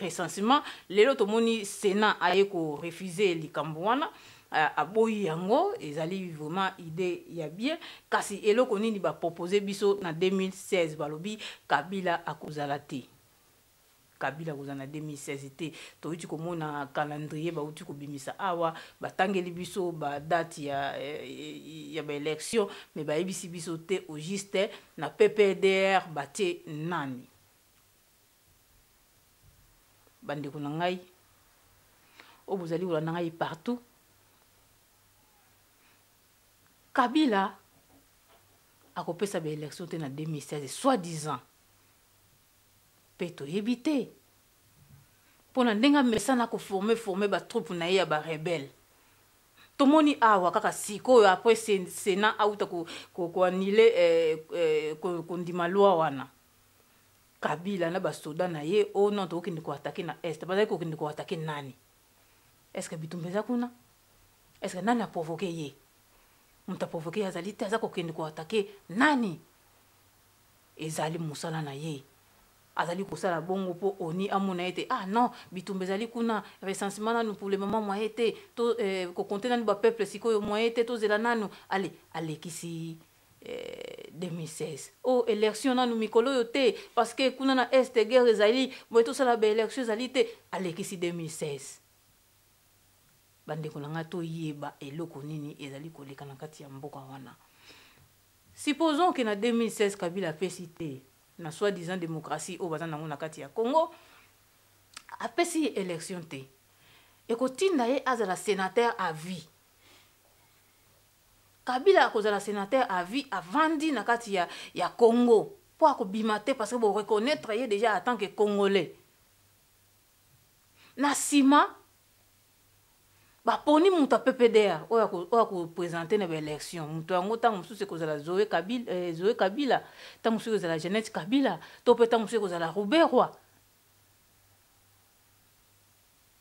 recensement lelo tomoni Sénat aye ko refuser likambu wana aboyi yango ezali vraiment idée ya bien kasi eloko nini ba proposer biso na 2016 balobi Kabila akozala te Kabila kozana 2016 te toyuti komona calendrier ba uti kobimisa awa batangeli biso ba date ya ba élection mais ba ebisi biso te au juste na PPDR batie nani bandeko na ngai o bozali wala na ngai partout Kabila akopesa ba élection te na 2016 soi-disant peto yebite pona ndenga mesana ko former ba troupe na ya ba rebelle tomoni awa kaka siko après Sénat auta ko annuler ko ndima loi wana Kabila na ba soda na ye o non to kindi ko attaquer na est bazali ko kindi ko attaquer nani est-ce que bitumbeza kuna est-ce que nani a provoqué ye muta provoquer azali te azako kende ko attaquer nani ezali musala na ye azali ko sala bongo po oni amona ete non bitumba ezali kuna recensement nanu pour le moment moi ete to ko compter nanu ba peuple sikoyo moi ete to zela nanu allez kisi 2016 élection nanu mikolo yote parce que kuna na est guerre ezali moi to sala ba élection ezali te allez kisi 2016 bandeko na nga to yeba eloko nini ezali koleka na kati ya mboka wana supposons que na 2016 Kabila pesi te na soi-disant démocratie o bazana na kati ya Congo apesi élection te ekotinda ye azala sénateur à vie Kabila akozala sénateur à vie avandi na kati ya Congo po akobima te parce que bo reconnaître ye déjà en tant que congolais na sima baponi mutu PPDR oyo koprésente na baélection mutu yango ntango mosusu ekozala Zoé Kabila ntango mosusu ekozala Jeannette Kabila to mpe ntango mosusu ekozala Robert Roy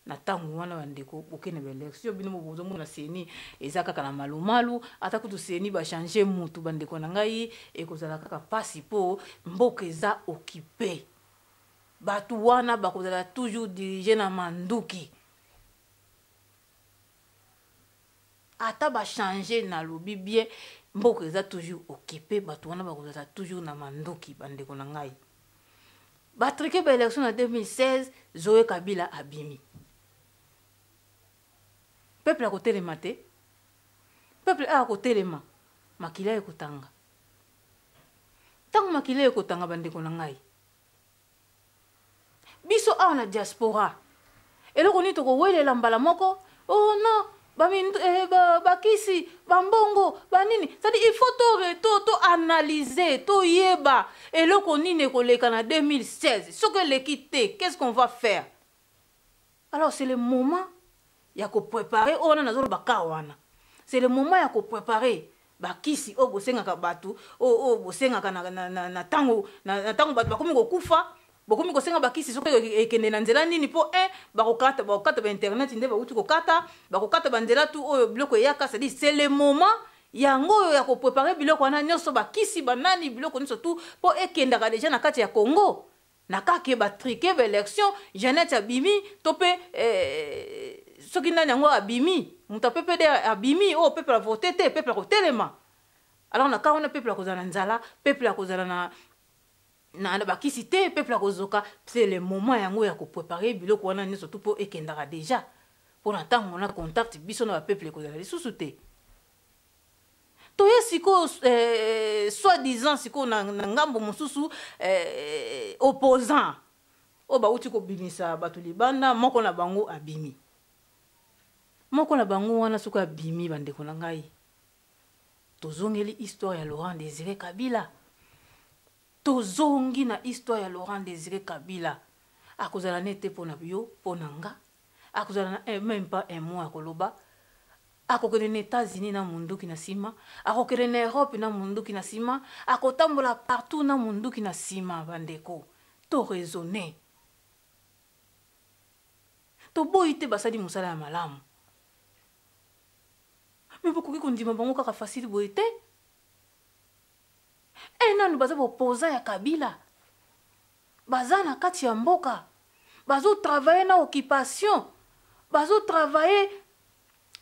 na ntango wana bandeko okende baélection bino bozomona seni eza kaka na malumalu ata kutu seni bachange mutu bandeko na ngai ekozala kaka mpasi mpo mboka eza occupé bato wana bakozala toujours dirige na manduki ata bachange na lobi bien mboka eza toujours occupé bato wana bakozala toujours na manduki bandeko na ngai batrike baélection na 2016 Zoé Kabila abimi peuple akotelema te peuple akotelema makila ekotanga ntango makila ekotanga bandeko na ngai biso awa na diaspora eloko nini tokowelela mbala moko oh non bakisi bambongo banini c'est-à-dire il faut to analyser to yeba eloko nini ekoleka na 2016 soki eleki te qu'est-ce qu'on va faire alors c'est le moment ya ko préparer ona nazoloba ka wana c'est le moment ya ko préparer bakisi o bosengaka bato o bosengaka na tango bato bakomi kokufa bokomi kosenga bakisi soki ekende na nzela nini po bakokata ba internet nde bauti kokata bakokata banzela tu oyo biloko eyaka c'est le moment yango oyo ya ko préparer biloko wana nyonso bakisi banani biloko nyonso tu po ekendaka deja na kati ya Congo na kake batrike baélection Jeannette abimi to pe soki nani yango abimi mutu PPD abimi o peuple a voté te peuple akotelema alors na ka wana peuple akozala na nzala peuple akozala na bakisi te peuple akozoka c'est le moment yango ya ko préparer biloko wana nyonso tu po ekendaka déjà pour ntango na contact biso na peuple ekozala lisusu te toye siko soi-disant siko na ngambo mosusu opposant o bauti kobimisa bato libanda moko na bango abimi moko na bango wana soko abimi bandeko na ngai tozongeli histoire ya Laurent Désiré Kabila tozongi na histoire ya Laurent Désiré Kabila akozala nete pona bio pona nga akozala na même pas un mois koloba akokende na États-Unis na munduki na sima akokende na Europe na munduki na sima akotambola partout na munduki na sima bandeko to raisonner to boite basadi musala ya malamu mais bokoki kondima bango kaka facile boye te nanu baza bopoza ya Kabila baza na kati ya mboka bazotravaille na occupation bazotravaille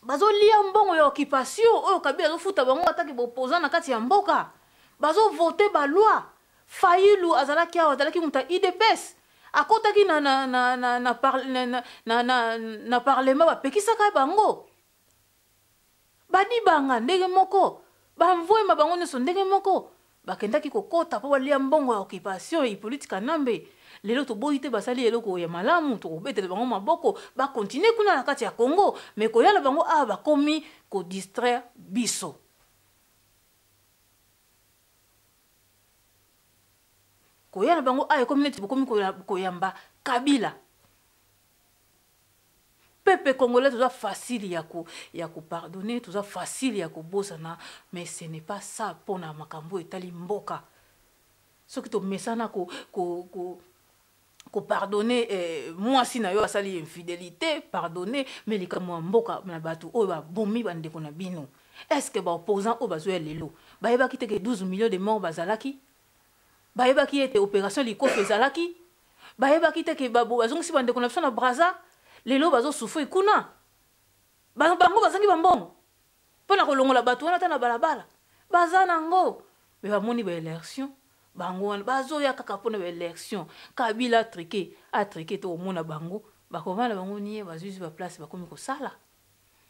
bazolia mbongo ya occupation oyo Kabila azofuta bango ataki bopoza na kati ya mboka bazovote baloi Fayulu azalaki awa azalaki mutu ya IDPS akotaki na parlement bapekisaka bango badibanga ndenge moko bamvoyema bango nyonso ndenge moko bakendaki kokota po balia mbongo ya occupation ya politika nambe lelo toboyi te basali eloko ya malamu tokobetela bango maboko bakontinue kuna na kati ya Congo mais koyala bango awa bakomi kodistraire biso koyala bango awa ekomi neti bokomi koyamba Kabila peuple congolais tout ça facile ya ko pardonner tout ça facile ya ko bosana mais ce n'est pas ça pour na makambo etali mboka soki to mesana ko pardonner moi si na yo asali infidélité pardonner mais likambo mboka na batu oyo ba bomi bandeko na bino est-ce que ba opposant o bazo lelo ba yeba ki te ke 12 millions de morts bazalaki ba yeba ki ete opération likofe ezalaki ba yeba ki te ke babo bazongi si bandeko na biso na Braza lelo bazo souffrir kuna bango bazangi bambongo pona kolongola bato wana ta na balabala baza nango me bamoni ba élection bango wana bazoya kaka pona ba élection Kabila a triqué to omona bango bakovana bango niye bazuzi ba place bakomi kosala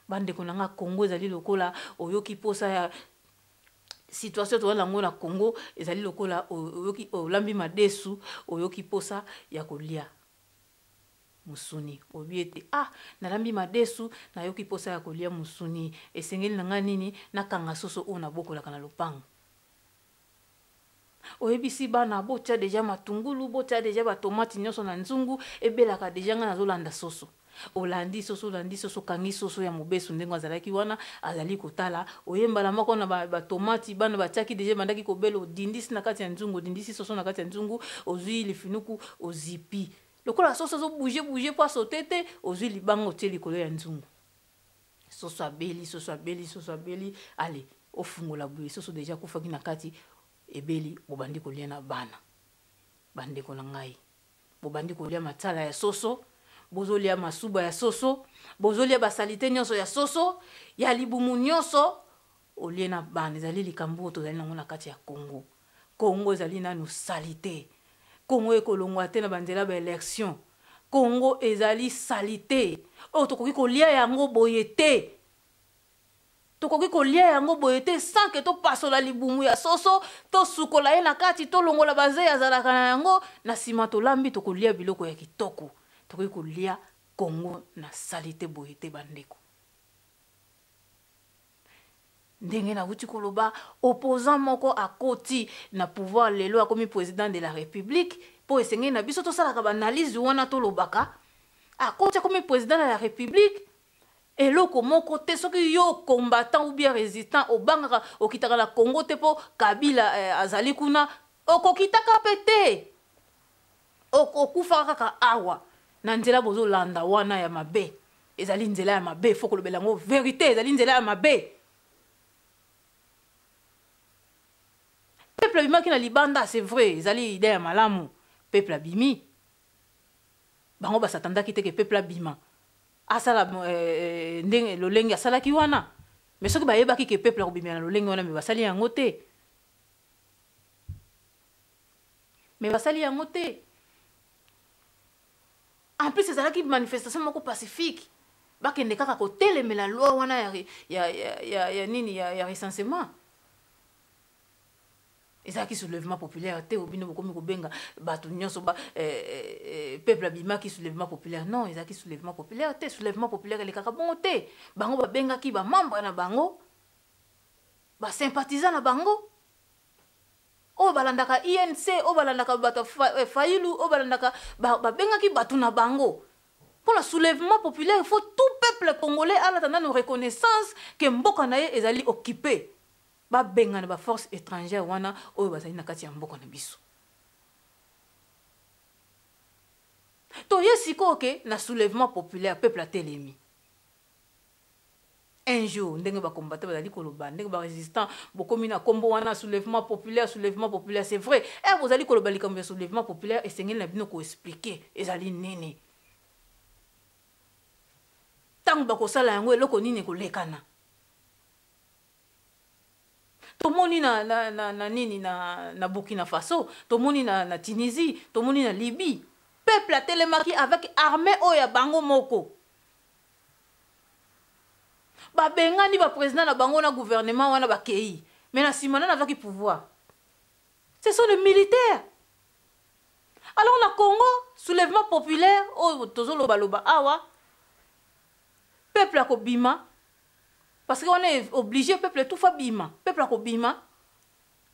bandeko nanga Congo ezali lokola oyoki posa ya situation to lango na Congo ezali lokola oyoki olambi madesu oyoki posa ya kolia musuni obiete nalambi madesu na yoki posa ya kolia musuni esengeli nanga nini nakanga soso ona bokolaka na lopango oyebisi bana botia deja matungulu botia deja ba tomate nyonso na nzungu ebelaka deja nga nazolanda soso olandi soso kangi soso ya mobesu ndengo azalaki wana azali kotala oyembala moko na ba tomati bana batiaki deja bandaki kobela odindisi na kati ya nzungu odindisi soso na kati ya nzungu ozwi lifinuku ozipi lokola soso zo bouger po asotete ozwi libanga otie likolo ya nzungu soso abeli ale ofungola boye soso deja kufaki na kati ebeli bobandi kolia na bana bandeko na ngai bobandi kolia matala ya soso bozolia masuba ya soso bozolia basalite nyonso ya soso ya libumu nyonso olie na bana ezali likambo tozali nango na kati ya Congo ezali nanu salite Congo ekolongwa te na banzela ba election Congo ezali salite oyo tokoki kolia yango boye te tokoki kolia yango boye te sans que topasola libumu ya soso tosukola ye na kati tolongola baze azalaka na yango na nsima tolambi tokolia biloko ya kitoko tokoki kolia Congo na salite boye te bandeko ndenge na wuti koloba opposant moko akoti na pouvoir lelo akomi président de la république po esengeli na biso tosalaka banalize wana tolobaka akoti akomi président de la république eloko moko te soki yo combattant ou bien résistant obangaka okitaka na Congo te po Kabila azali kuna okokitaka pe te okufaka kaka awa na nzela bozolanda wana ya mabe ezali nzela ya mabe fo kolobela ngo vérité ezali nzela ya mabe peuple abimaki na libanda c'est vrai ezali idée ya malamu peuple abimi bango basatandaki te ke peuple abima asala ndenge lolenge asalaki wana mais soki bayebaki ke peuple akobimela na lolenge wana mais basali yango te en plus ezalaki manifestation moko pacifique bakende kaka kotelemela loi wana ya nini ya recensement ezalaki soulèvement populaire te obino bokomi kobenga bato nyonso peuple abimaki soulèvement populaire non ezalaki soulèvement populaire te soulèvement populaire elekaka bongo te bango babengaki bamembre na bango basympathisant na bango oyo balandaka INC oyo balandaka bato Fayulu oyo balandaka babengaki bato na bango pour le soulèvement populaire il faut tout peuple congolais à l'attendant une reconnaissance que mboka na ye ezali occupé ba benga na ba force étrangère wana oyo bazali na kati ya mboka na biso to yesiko ke na soulèvement populaire peuple atelemi un jour ndenge ba combattre bazali koloba ndenge ba résistant bokomi na kombo wana soulèvement populaire c'est vrai vous allez koloba likambo ya soulèvement populaire esengeli na bino ko expliquer ezali nini tango bakosala yango eloko nini kolekana tomoni na Burkina Faso tomoni na Tunisie tomoni na Libye peuple atelemaki avec armée oya bango moko ba bengani ba président na bango na gouvernement wana bakei mais na simana na vaki pouvoir ce sont les militaires alors na Congo soulèvement populaire o tozolo baloba awa peuple akobima parce qu'on est obligé peuple tout fa bima peuple akobima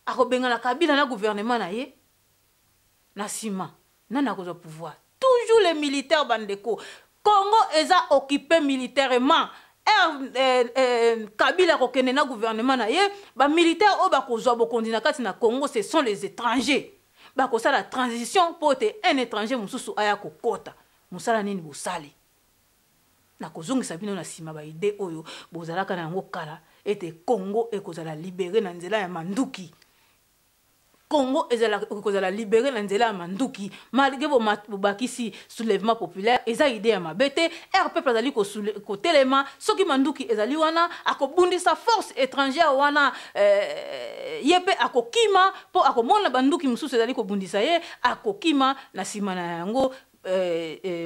akobenga na Kabila na gouvernement na ye na sima nana kozo pouvoir toujours les militaires bandeko Congo eza occupé militairement Kabila kokene na gouvernement na ye ba militaire o ba kozwa bokondi na kati na Congo ce sont les étrangers ba ko la transition pour te un étranger mususu aya kokota musala nini bosali na kozongisa bino na sima ba idée oyo bozalaka na yango kala ete Congo ekozala libéré na nzela ya manduki Congo ekozala libéré na nzela ya manduki malgré bobakisi soulèvement populaire eza idée ya mabete peuple azali ko telema soki manduki ezali wana akobundisa force étrangère wana yepe akokima po akomona banduki mususu ezali kobundisa ye akokima na sima na yango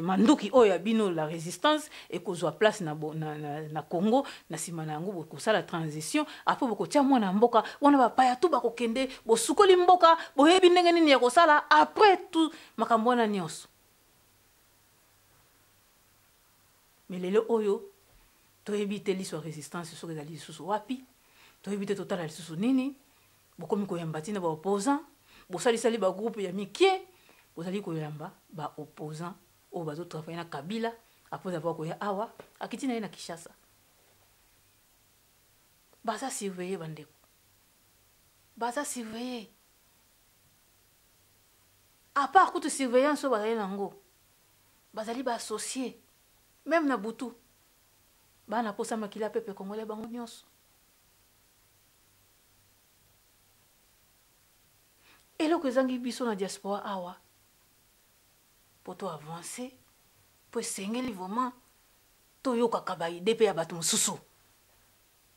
manduki oyo bino la résistance et kozwa place na Congo na sima na yango bokosala la transition après bokotia mwana mboka wana bapaya tu bakokende bosukoli mboka boyebi ndenge nini ya kosala après tout makambo wana nyonso mais lelo oyo toyebi te liso résistance soki ezali lisusu wapi toyebi te totala lisusu nini bokomi koyamba tina ba opposant bosalisali ba groupe ya mikie bozali koyamba ba opposant o bazo travailler na Kabila après avoir koya awa akiti na ye na Kinshasa baza surveiller bandeko baza surveiller à part toute surveillance bazali nango bazali ba associé même na butu bana posa makila pepe congolais bango nyonso eloko ezangi biso na diaspora awa poto avancer po esengeli vraiment toyokaka baide mpe ya bato mosusu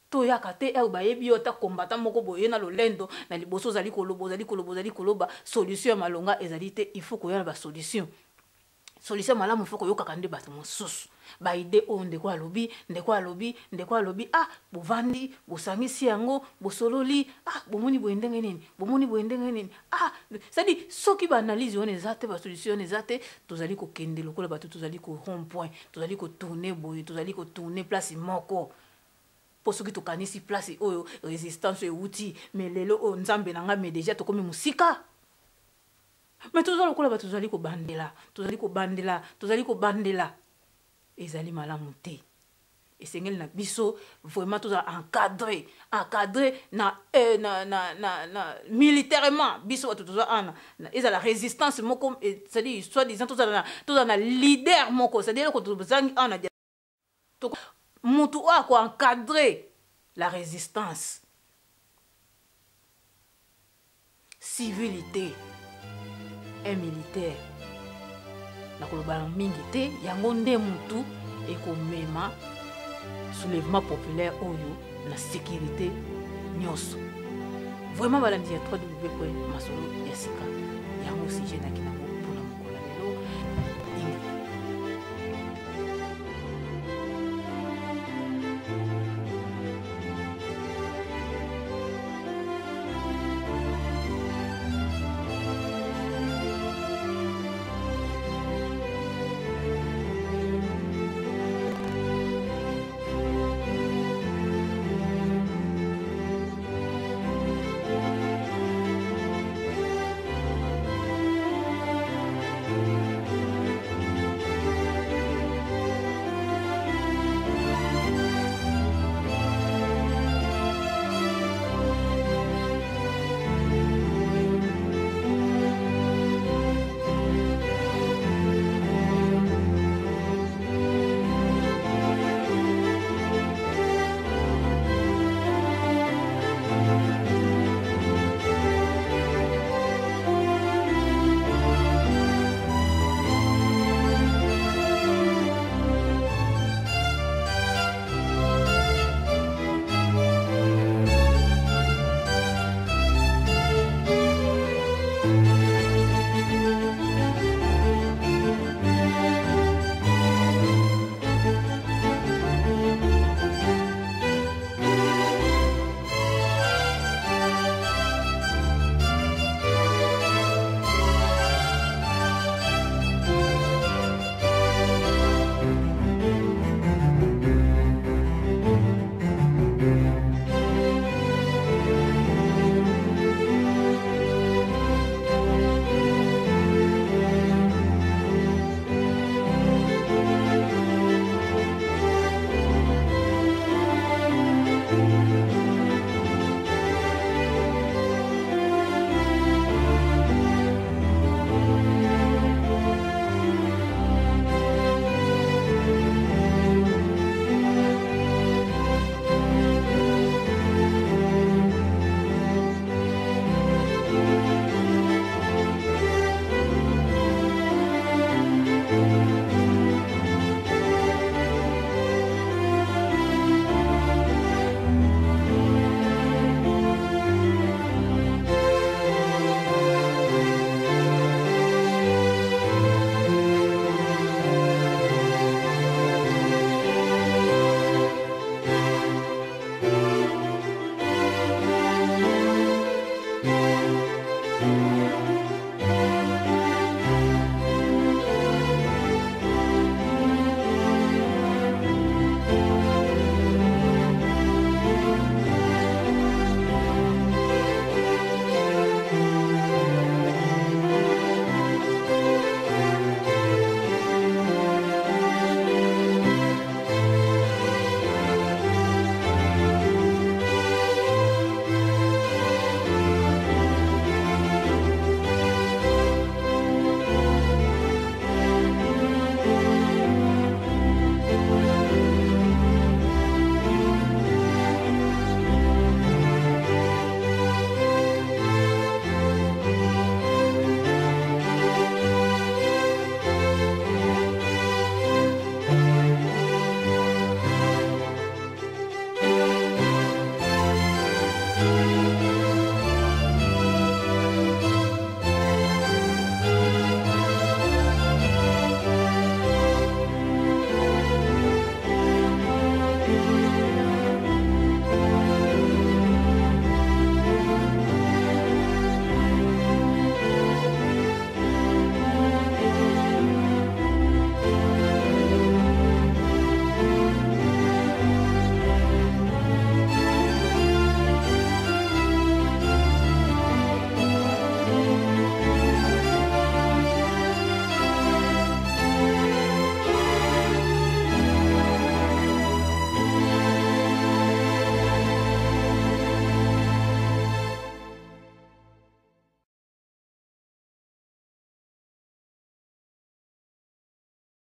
toyaka te oyo bayebi yo ta combattant moko boye na lolendo na liboso ozali koloba solution ya malonga ezali te il faut koya na basolution solution malamu il faut koyokaka nde bato mosusu baide oyo ndeko alobi ah bovandi bosangisi yango bosololi ah bomoni boye ndenge nini ah c'est-à-dire soki baanalyse wana eza te basolution wana eza te tozali kokende lokola bato tozali ko rond point tozali kotourne boye tozali kotourne place moko po soki tokanisi place oyo résistance euti mais lelo oyo nzambe na nga mais déjà tokomi musika mais tozali lokola bato tozali kobandela ezali malamu te esengeli na biso vraiment tozala encadré na militairement biso bato tozala ana ezala résistance moko c'est-à-dire soi-disant tozala na leader moko c'est-à-dire ko tozangi ana mutu oyo ako encadrer la résistance civilité et militaire nakoloba mingi te yango nde mutu ekomema soulèvement populaire oyo na sécurité nyonso vraiment balandi ya 3W masolo ya sika yango sujet na